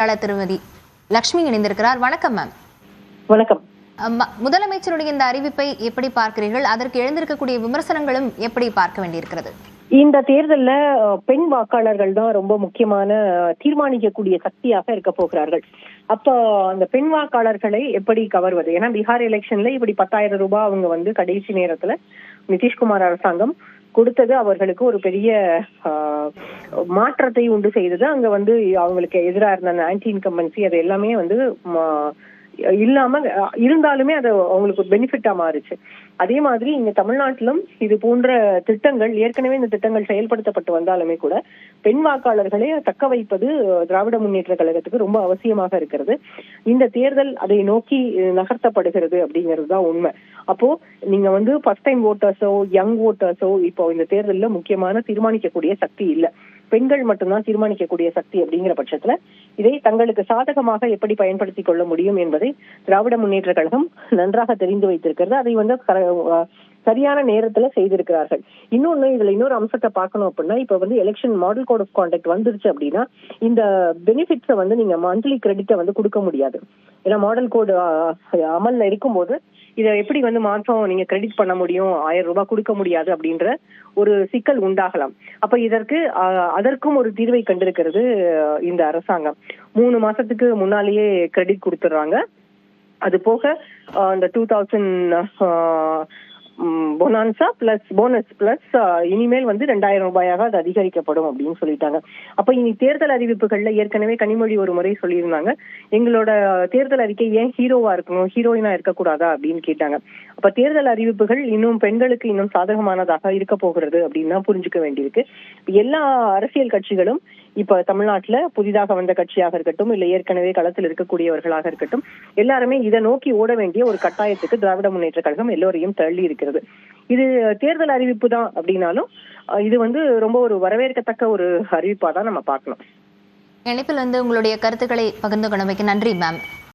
திருமதி லட்சுமி இணைந்திருக்கிறார். வணக்கம் மேம். வணக்கம். முதலமைச்சருடைய இந்த அறிவிப்பை எப்படி பார்க்கிறீர்கள்? அதற்கு எழுந்திருக்கக்கூடிய விமர்சனங்களும் எப்படி பார்க்க வேண்டியிருக்கிறது? இந்த தேர்தல்ல பெண் வாக்காளர்கள் தான் ரொம்ப முக்கியமான தீர்மானிக்கக்கூடிய சக்தியாக இருக்க போகிறார்கள். அப்ப அந்த பெண் வாக்காளர்களை எப்படி கவர்வது? ஏன்னா பீகார் எலெக்ஷன்ல இப்படி 10,000 ரூபாய் அவங்க கடைசி நேரத்துல நிதிஷ்குமார் அரசாங்கம் கொடுத்தது அவர்களுக்கு ஒரு பெரிய மாற்றத்தை உண்டு செய்தது. அங்க அவங்களுக்கு எதிராக இருந்த அந்த ஆன்டி இன்கம்பன்சி அது எல்லாமே இல்லாம இருந்தாலுமே அது அவங்களுக்கு பெனிஃபிட்டா மாறுச்சு. அதே மாதிரி இங்க தமிழ்நாட்டிலும் இது போன்ற திட்டங்கள் ஏற்கனவே இந்த திட்டங்கள் செயல்படுத்தப்பட்டு வந்தாலுமே கூட பெண் வாக்காளர்களை தக்க வைப்பது திராவிட முன்னேற்ற கழகத்துக்கு ரொம்ப அவசியமாக இருக்கிறது. இந்த தேர்தல் அதை நோக்கி நகர்த்தப்படுகிறது அப்படிங்கிறது தான் உண்மை. அப்போ நீங்க ஃபர்ஸ்ட் டைம் ஓட்டர்ஸோ யங் ஓட்டர்ஸோ இப்போ இந்த தேர்தலில் முக்கியமான தீர்மானிக்கக்கூடிய சக்தி இல்லை. பெண்கள் மட்டும்தான் தீர்மானிக்கக்கூடிய சக்தி அப்படிங்கிற பட்சத்துல இதை தங்களுக்கு சாதகமாக எப்படி பயன்படுத்திக் கொள்ள முடியும் என்பதை திராவிட முன்னேற்ற கழகம் நன்றாக தெரிந்து வைத்திருக்கிறது. அதை சரியான நேரத்துல செய்திருக்கிறார்கள். இன்னொரு அம்சத்தை பார்க்கணும் அப்படின்னா இப்ப election model code of conduct வந்துருச்சு அப்படின்னா இந்த பெனிஃபிட்ஸை நீங்க மந்த்லி கிரெடிட்டை கொடுக்க முடியாது. ஏன்னா மாடல் கோடு அமல்ல இருக்கும்போது இதை எப்படி மாசம் நீங்க கிரெடிட் பண்ண முடியும், 1000 ரூபாய் கொடுக்க முடியாது அப்படின்ற ஒரு சிக்கல் உண்டாகலாம். அப்ப அதற்கும் ஒரு தீர்வை கண்டிருக்கிறது இந்த அரசாங்கம். 3 மாசத்துக்கு முன்னாலேயே கிரெடிட் கொடுத்துடுறாங்க. அது போக இந்த 2000 பொனான்சா போனஸ் பிளஸ் இனிமேல் 2000 ரூபாயாக அது அதிகரிக்கப்படும் அப்படின்னு சொல்லிட்டாங்க. அப்ப இனி தேர்தல் அறிவிப்புகள்ல ஏற்கனவே கனிமொழி ஒரு முறை சொல்லியிருந்தாங்க, எங்களோட தேர்தல் அறிக்கை ஏன் ஹீரோவா இருக்கணும், ஹீரோயினா இருக்கக்கூடாதா அப்படின்னு கேட்டாங்க. அப்ப தேர்தல் அறிவிப்புகள் இன்னும் பெண்களுக்கு இன்னும் சாதகமானதாக இருக்க போகிறது அப்படின்னு தான் புரிஞ்சுக்க வேண்டியிருக்கு. எல்லா அரசியல் கட்சிகளும் இப்ப தமிழ்நாட்டுல புதிதாக வந்த கட்சியாக இருக்கட்டும் இல்ல ஏற்கனவே களத்தில் இருக்கக்கூடியவர்களாக இருக்கட்டும் எல்லாருமே இதை நோக்கி ஓட வேண்டிய ஒரு கட்டாயத்துக்கு திராவிட முன்னேற்ற கழகம் எல்லோரையும் தள்ளி இருக்கிறது. இது தேர்தல் அறிவிப்பு தான் அப்படின்னாலும் இது ரொம்ப ஒரு வரவேற்கத்தக்க ஒரு அறிவிப்பா தான் நம்ம பார்க்கணும். இணைப்பில் உங்களுடைய கருத்துக்களை பகிர்ந்து கொண்டமைக்கு நன்றி மேம்.